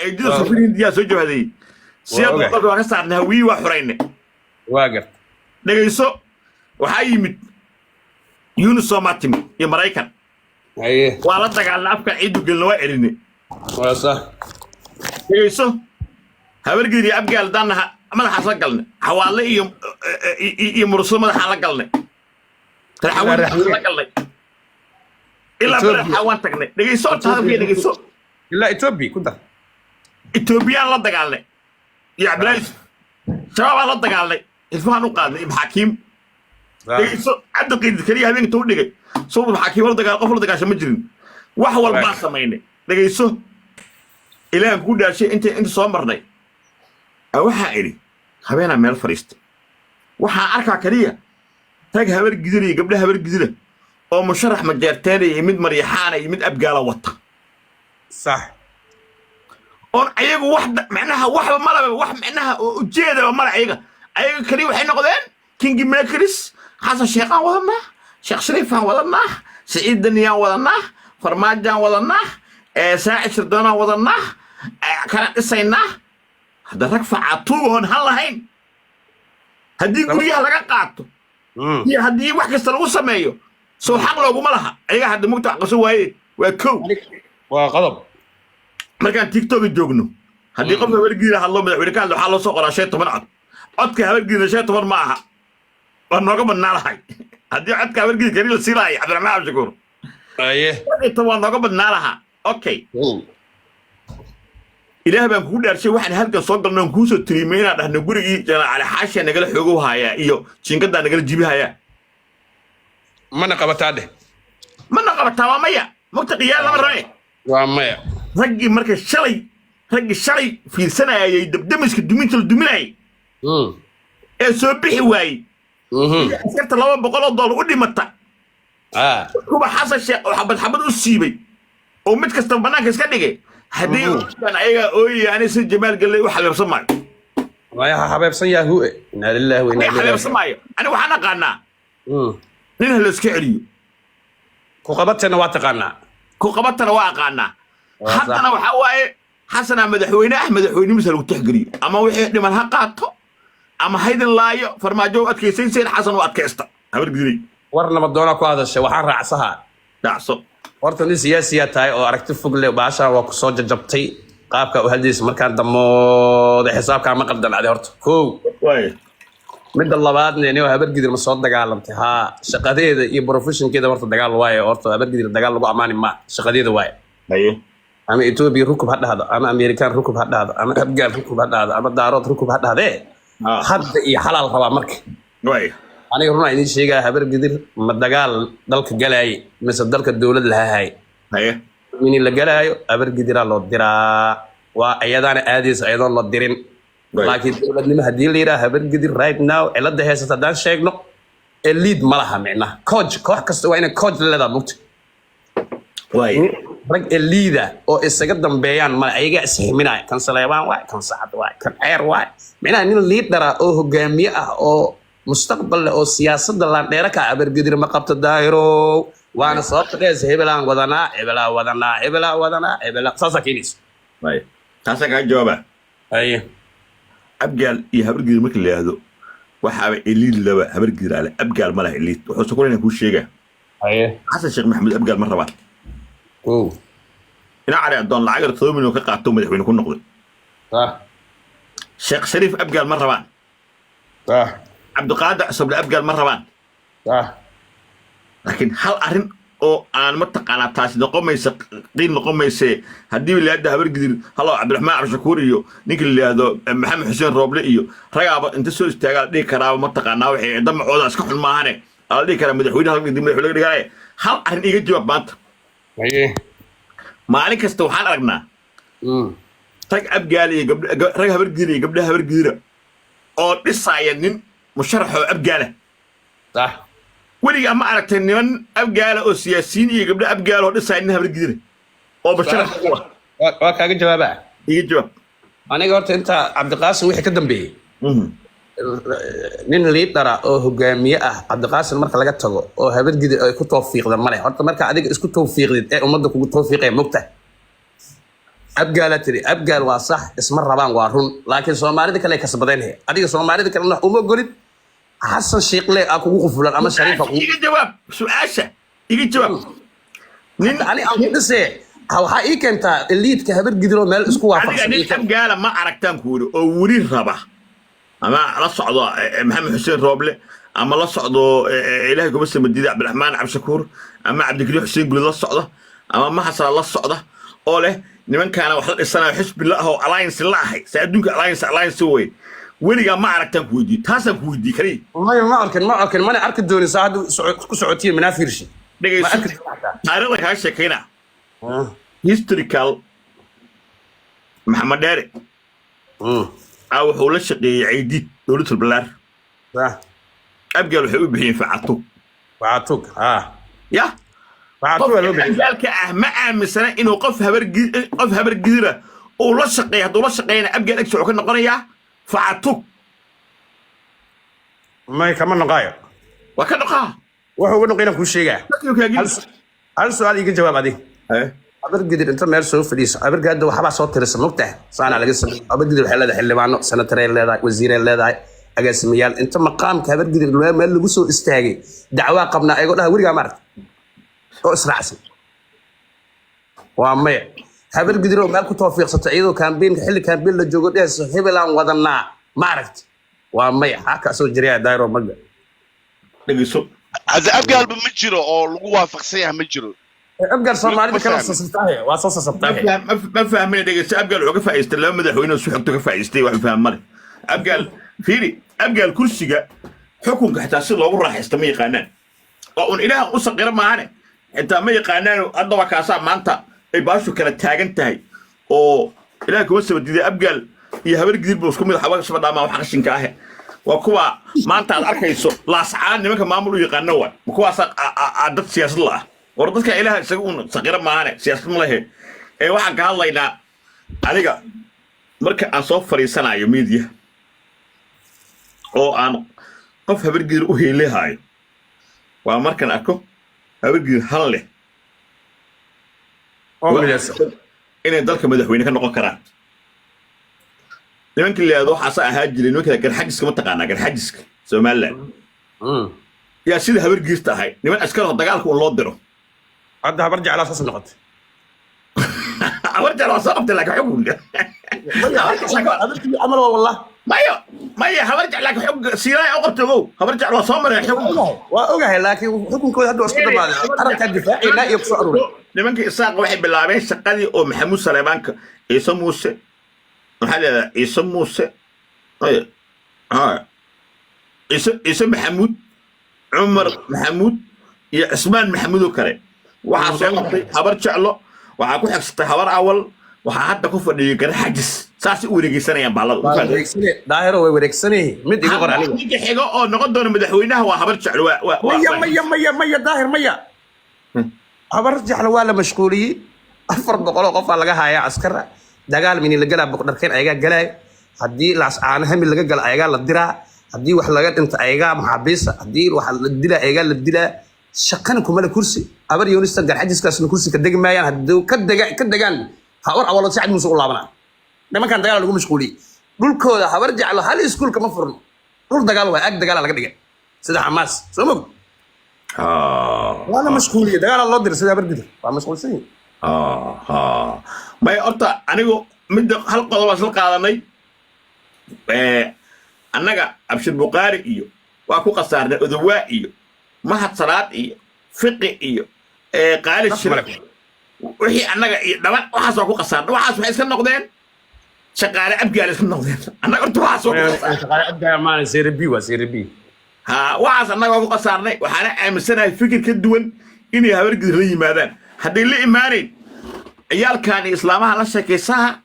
ايدي سفرين دي سوجو هذه سيادة قلت وانا صارنا وي وحرين واقر دغيسو waxa yimid Yunus Somatim iyo Mareykan ايه wala dagaal afka ciidu galno waa erine waa sax dageyso habargeedi abgaal danaha madaxa la galna xawaale iyo murso madaxa la galna taxawal la galnay ila xawaan tagnay dageyso taabkii dageyso ila Ethiopia ku dar Ethiopia la dagaalnay يا عبلايس شباب الله دغالay ilfahan u qaadnay ibn hakim dageyso caddo qeyd kaliya habeen tuu dhigay soo ibn hakim wala dagaal qof la dagaasho ma jirin wax walba sameeyay dageyso ilaahan ku dhaashay inta soo marnay waxa iri habeena meel fariistay waxa arkaa kaliya tag habar gidiri gabdhaha habar gidira oo musharax ma jeerteenay mid maryaxaan iyo mid abgaala wata صح on ayagu wax macnaha waxba malaba wax macnaha ujeedaba mala ayaga kali waxay noqdeen king makers xasan sheekhan wadana sheekh shariifan wadana saciid daniyan wadana farmaajan wadana saacid shirdana wadana kana dhisayna hada rag faacatuuhon hal lahayn hadii guriyaha laga qaato iyo hadii wax kasta lagu sameeyo soo xaq looguma laha ayaga hadda mugta qaso waaye waa kow waa qadab markaan TikTok joogno hadii qof habargiina hadlo madaxweyne ka hadlo waxa loo soo qoraa 10 codka habargiina 10 ma aha waa nooga badnaalahay hadii codka habargiina kari la siilay Cabdiraxmaan Abshakuur aye inta waa nooga badnaalaha okay ilaahay baan ku dhaarshay waxaan halkan soo galnaa ku soo tiriimeena dhahna gurigii jana cali xaasha nagala xoogo haya iyo jinkada nagala jibi haya mana qabataa waa maya mugta qiyaal lama rabe waa maya raggi marka shalay fiirsanayay dabdamiska duminta la duminay ee soo bixi waayay askarta $200 u dhimata kuba xasan sheekh oo xabad u siibay oo mid kasta banaanka iska dhigay hadii aan ayaga ooyaan si Jamaal galay wax xabeebsan maayo waya xabeebsan yahu inna lillahi wa inna ilayhi xabeebsan maayo ani waxaan aqaanaa nin la iska celiyo ku qabatana waa aqaanaa haddana waxa waaye xasana madaxweyne madaxweyne misal uu tixgeliyo ama wixii dhiman ha qaato ama haydan laayo farmaajo adkeysay xasan oo adkeysta habar gidiri warnaba doona ku hadashay waxaan raacsaha raacso horta nin siyaasiya tahay oo aragti fog leh baasha waa ku soo jajabtay qaabka u hadlaysa markaan damooda xisaabka ma qaldanaaday horta koow way midda labaadna inuu habar gidir ma soo dagaalantay ha shaqadeeda iyo professionkeeda horta dagaal waaye horta habar gidir dagaal lagu amaani ma shaqadeeda waaye haye ama Ethiopia rukub ha dhahdo ama American rukub ha dhahdo ama abgaal rukub ha dhahdo ama daarood rukub ha dhahdee hadda iyo xalaal raba marka way aniga runaa idin sheegaa habar gidir ma dagaal dalka galay mise dalka dawlad lahaay haye min la galaayo habar gidira loo diraa waa ayadana aadis ayadoon la dirin laakiin dawladnimo hadii la yiraahdo habar gidir right now cilada heesata daan sheegno lead malaha micna coach koox kasta waa in coach leedahay mugti way rag leader oo isaga dambeeyaan ma ayaga isximinay kan Saleebaan waa kan Saxad waa kan Ceer waa micna nin leader oo hogaamiye ah oo mustaqbal oo siyaasadda la dheera ka habar gidir ma qabto daahiro waana sababta dhees hebelaan wadanaa saasa keenis way taasa ka jawaaba aye abgaal iyo habar gidir markii la yiraahdo waxa ay elite laba habar gidir ale abgaal ma laha elite wuxuu soo koreynaa ku sheegaa aye xasan sheekh maxamed abgaal ma rabaa ina cari adoon lacag 7 milyan ka qaato madaxweyne ku noqday sheekh shariif abgaal ma rabaan cabdiqaadir sabla abgaal ma rabaan laakiin hal arin oo aan ma taqaana taasi noqomaysa qiin noqomaysa hadii la yiraahdo habar gidir halo Cabdiraxmaan Abshakuur iyo ninka la yiraahdo Maxamed Xuseen Rooble iyo ragaaba inta soo istaagaa dhig karaaba ma taqaana waxay damacooda iska xun maahane ala dhig kara madaxweynaha madaxweyne laga dhigay hal arin iga jawaab maanta maalin kasta waxaan aragnaa tag abgaal iyo rag habar gidir iyo gabdhaha habar gidir oo dhisaya nin musharax oo abgaala weliga ma aragtay niman abgaala oo siyaasiyiin iyo gabdho abgaal oo dhisay in habar gidir oo bashar waa kaaga jawaaba iga jawaab aniga horta inta Cabdiqaasim wixii ka dambeeyay nin leader oo hogaamiye ah Cabdiqaasim marka laga tago oo habar gidir ay ku tawfiiqda male horta marka adiga isku tawfiiqdid ee umada kugu tawfiiqay mugta abgaalatiri abgaal waa sax isma rabaan waa run laakiin Soomaalida kale ka sabadeenay adiga Soomaalida kale uma golid xasan sheekhle aa kugu qufulan ama shariifa iga jawaab su'aasha iga jawaab nin ani aan dhisay waxa ii keentaa elite ka habar gidiro meel isku waafaqsan nin abgaala ma aragtaan ku wuri oo wuri raba ama la socdo maxamed xuseen rooble ama la socdo ilaahay gobol madiida cabdiraxmaan cabshakuur ama cabdikariim xuseen guli la socdo ama maxasala la socdo oo leh nimankaana wax la dhisanayo xisbillah oo alliance la ahay saaduunka alliance way weliga ma aragtaan ku weydiin taasaan ku weydiin kari ma arkin mana arki doonin saacadu ku socotiye manaafiirshi dhageyso taariikhda ka sheekayna historical maxamed dheere wuxuu la shaqeeyay ciidid dowladda balaar abgaal waxay u bixiyeen facatug ya abgaalka ma aaminsana inuu qof habar gidira uu la shaqeeyo hadduu la shaqeeyana abgaal agsi wuxuu ka noqonayaa facatug may kama noqaayo waa ka noqaa wuxuu uga noqonaa kuu sheegaa hal su'aal iga jawaab adiga habar gidir inta meel soo fadhiiso habar gaadda waxba soo tirsan mogtahay saana laga sameeyay habar gidir waxay leedahay xildhibaano senatarey leedahay wasiirey leedahay agaasimayaal inta maqaamka habar gidir meel lagu soo istaagay dacwa qabnaa ayagoo dhaha wariga maartay oo israacsan waa maya habar gidir oo meel ku tawfiiqsatay iyadoo campaign xilli campaign la joogo dhees hebelaan wadanaa ma aragti waa maya haka soo jiriya daayro maga dhagiso abgaal ma jiro oo lagu waafaqsan yahay ma jiro abgaal Soomaalida kala sasabtahay waa soo sasabtahay ma fahmin dhageyso abgaal wuxuu ka faa'iistay laba madaxweyne soo xigto ka faa'iistay wax fahmay abgaal fiiri abgaal kursiga xukunka xitaa si loogu raaxaysto ma yaqaanaan oo un ilaaha u saqira maahane inta ma yaqaanaan hadda waa kaasa maanta ay baashu kala taagan tahay oo ilaaha kuma soo diiday abgaal iyo habar gidir buu isku mid xabaga soo dhaama wax qashinka ah waa kuwa maanta aad arkayso laascaan nimanka maamul u yaqaano waa kuwaas dad siyaasad la ah war dadka ilaaha isaga un saqira maahane siyaasad ma lahe waxaan ka hadlaynaa aniga marka aan soo fariisanayo media oo aan qof habar gidir u heelehaayo waa markaan arko habar gidir hal leh inay dalka madaxweyne ka noqon karaan nimanka leeyahay waxa ahaa jiray nimanka garxajiska ma taqaanaa garxajiska Soomaaliland yaa sida habar giirta ahay niman askar oo dagaalka uu loo diro hadda habar jeclaa soo noqotay habar jeclaa soo qabtay laakiin xukunka amal wallah maya habar jeclaa laakiin xukun siiraay oo qabtay habar jeclaa soo maray xukun waa ogahay laakiin xukunkooda hadda isku dhamaaday qaranka difaacina iyo ku soo aruuray nimanka isaaq waxay bilaabeen shaqadii oo Maxamuud Saleebaanka Ciise Muuse محل عيسى موسى عيسى محمود عمر محمود يا عثمان محمود وكره waxaa soo qabtay habar jeclo waxaa ku xigtay habar awal waxaa hadda ku fadhiyay gar xajis saas u wareegsanayaan baalada daahiro way wareegsanay mid iga qor aniga ninka xigo oo noqon doona madaxweynaha waa habar jeclo maya daahir maya habar jeclo waa la mashquuliyay 400 qof laga hayaa askar dagaal min la galaa boqdarkeen ayaga galay hadii laas aan hami laga gal ayaga la diraa hadii wax laga dhinta ayaga maxaabiis hadii wax la dilaa ayaga la dilaa shaqan kuma la kursi abar yoonista garxajiskaas kursi ka degmayaan hadii ka degaan hawar awal saacid musu u laabana nimankan dagaal lagu mashquuliyay dhulkooda habar jeclo hal iskuul kama furno dhul dagaal waa ag dagaal laga dhigay sida Hamas soo mog wala mashquuliyay dagaal loo diray sida habar gidir waa mashquulsan ما أرتا أنيقو مد حلقة والله سلقة هذا أنجا أبشر بقاري إيو وأكو قصارنا أذواء إيو ما حد صلاة إيو فقه إيو قال الشرك وهي أنجا دمان وحاسو أكو قصارنا وحاسو حيث النقدين شغالة أبقى على النقدين أنا قلت وحاسو شغالة أبقى ما سيربي وسيربي ها وحاس أنجا أكو قصارنا وحنا أمسنا الفكر كدون إني هورج ذري ماذا هذي اللي إيمانين عيال كان إسلامها لا شك يسها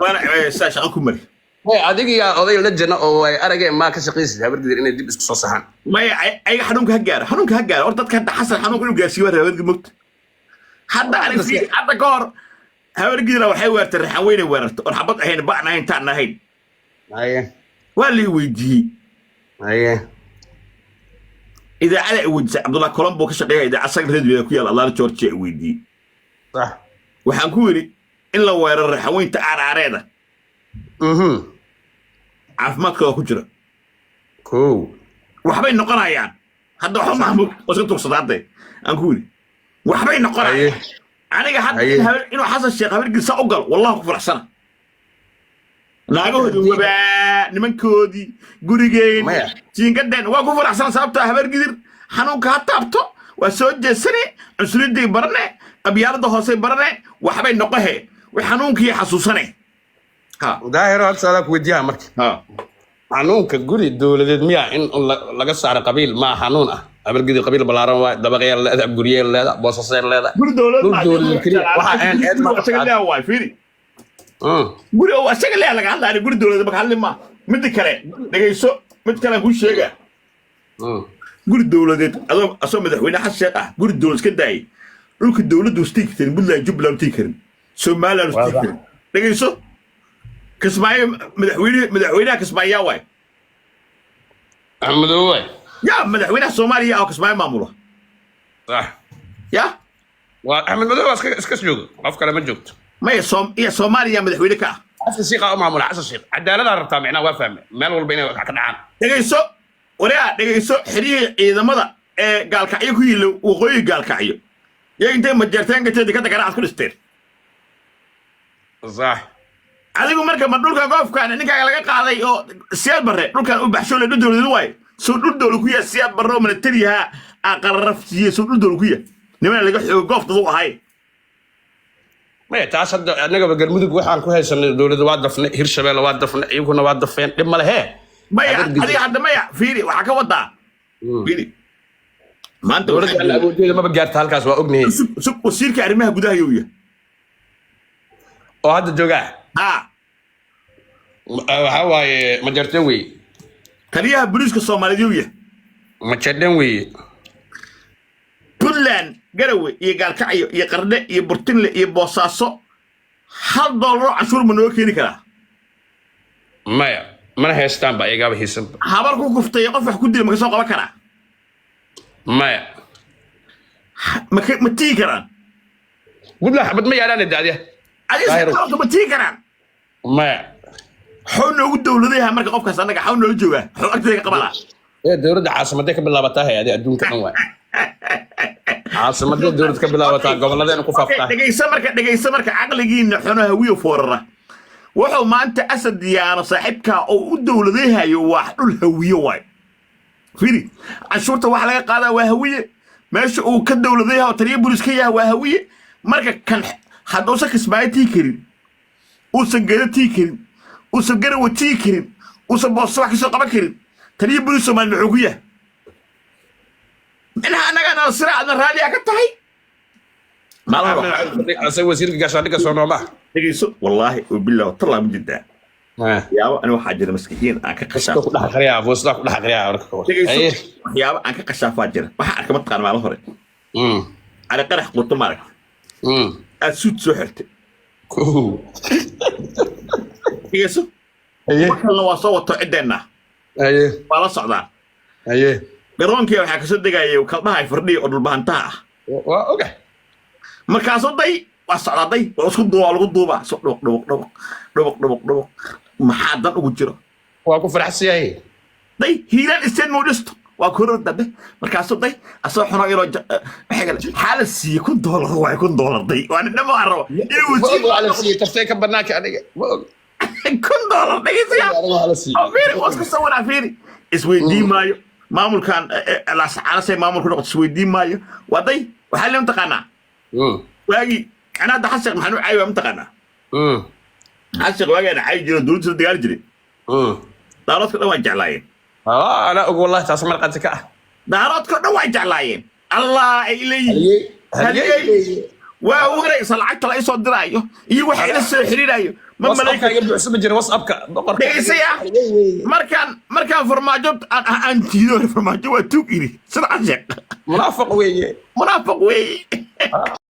وأنا ساش أنكم مري adiga yaa oday la jana oo ay aragay ma ka shaqeysay habar gidir inay dib isku soo saxan ما أي حنونك هجار ورطت كان حسن حنونك إنه جالس يوري هورج موت حتى أنا في حتى كور هورج لو حيوار ترحم وين ورت ورحبط هين بعنا هين تاعنا هين أيه واللي ويجي أيه إذا على وجه عبد الله كولومبو كشقيه إذا عسكر هدي كويا الله جورج ويدي صح waxaan ku yiri in la weeraro xaweynta aaraareeda caafimaadkooda ku jira كو waxbay noqonayaan hadda waxa mahmud waska tugsadaade aan ku yiri waxbay noqonayaan aniga hadda inuu xasan sheekh habarkiisa u gal wallahi ku faraxsana naagahoodu wabaa nimankoodii gurigeen jiingadeen waa ku faraxsan sababtoo habargidir xanuunka ha taabto waa soo jeesane cusridii barne qabyaalada hoose barne waxbay noqohe way xanuunkii xasuusane ha daahir hal salaak wadiyaa markii ha xanuunka guri dawladeed miya in laga saaro qabiil ma xanuun ah habargidir qabiil balaaran waa dabaqyada leedahay guriyada leedahay boosasay leedahay guri dawlad waxa aan eed ma tagaa waa fiiri guri oo asaga leeyahay laga hadlayo guri dawlad ma hadlin ma mid kale dhageyso mid kale ku sheega guri dawladeed asoo madaxweyne xasan sheekh ah guri dawlad iska daayay dhulka dawladdu istiigteen Puntland Jubaland tiikarin Soomaaliland istiigteen dhageyso kismaayo madaxweynaha kismaayo waay Ahmed Owe ya madaxweynaha Soomaaliya oo kismaayo maamulo صح ya waa Ahmed Owe iska joogo qof kale ma joogto ma ya Soomaaliya madaxweyne ka xasan sheekh oo maamula xasan sheekh cadaalad rabtaa macna waa fahmay meel walba inay ka dhacaan dhageyso wareega dhageyso xiriir ciidamada ee gaalkacyo ku yilo waqooyi gaalkacyo yaa intay majartaan gateed ka dagaraad ku dhisteen صح adigu marka ma dhulka goofkaan ninka laga qaaday oo siyaad barre dhulkan u baxsho le dowladdu way soo dhul dowlad ku yahay siyaad barre oo militariha aqarrafsiye soo dhul dowlad ku yahay niman laga xoog gooftadu ahay ma taas hadda anaga galmudug waxaan ku haysanay dowladda waa dafnay hirshabelle waa dafnay iyaguna waa dafeen dhib ma lehe maya adiga hadda maya fiiri waxa ka wadaa fiiri maanta dowladda aan awoodeeda ma gaarta halkaas waa ognahay sub wasiirka arrimaha gudaha yuu yahay oo hadda jooga waxa waaye ma jartan wey taliyaha booliiska Soomaaliyeed yuu yahay ma jaddan wey Puntland Garowe iyo Gaalkacyo iyo Qardhe iyo Burtinle iyo Boosaaso $1 cashuur ma noo keeni karaa maya mana haystaan ba iyaga haysan habar ku guftay qof wax ku dilay ma soo qaban karaa maya ma tii karaan wala xabad ma yaalaan daadiya adiga ma tii karaan maya xoo noogu dowladaha marka qofkaas anaga xoo noola jooga xoo agteeda qabala dowladda caasimadda ka bilaabataa hay'adaha adduunka dhan waa caasimadda dowladda ka bilaabataa gobolladeena ku faaftaa dhageysa marka caqligiina xuno hawiyo foorara wuxuu maanta asad diyaano saaxiibka oo u dowladahayo wax dhul hawiyo waay firi cashuurta wax laga qaadaa waa hawiye meesha uu ka dowladaha taliya booliiska yahay waa hawiye marka kan haddoosa kismaayitii karin uusan garatii karin uusan garawatii karin uusan booso wax kasoo qaban karin taliya booliis Soomaali muxuu ku yahay minha anaga nasira adna raadiya ka tahay asa wasiirka gaashaandhigga soo nooma dhegeyso wallaahi wabillahi tallah mujida yaabo ani waxaa jira maskixiin aan ka qashaafo ku dhax qariyaa foosda ku dhax qariyaa dhegeyso yaabo aan ka qashaafaa jira waxa arka ma taqaan maalin hore ana qarax qurto marag aad suud soo xirtay dhegeyso waxaan waa soo wato cideena waa la socdaa garoonkii waxaa kasoo degayay kalbaha ay fardhiya oo dhulbahantaha ah waa oga markaasoo day waa socdaaday waa isku duubaa lagu duubaa soo dhubuq maxaa dan ugu jiro waa ku faraxsiyahay day hiilaan isteen muu dhisto waa koror dambe markaasoo day asoo xuno inoo xaala siiye $1 waay $1 day waana dhamo arabo inuu siiye taftay ka banaanka aniga $1 dhegeysiya fiiri waska sawira fiiri isweydii maayo maamulkan laascaanasay maamulku noqoto isweydii maayo waday waxaa la mtaqaanaa waagi ana hadda xashiq maxanu caayi waa mtaqaanaa xashiq waagi ana caayi jiro dowladda soo dagaali jiray daaroodka dhan waa jeclaayeen ana og wallahi taas marqaati ka ah daaroodka dhan waa jeclaayeen allah ay leeyihiin waa wareegsa lacagta la isoo diraayo iyo waxa ila soo xiriirayo ma malaa'ika iga buuxsama jira WhatsApp-ka dhegeysiya markaan farmaajo aan jiido farmaajo waa tuug iri sida xashiq munaafiq weeye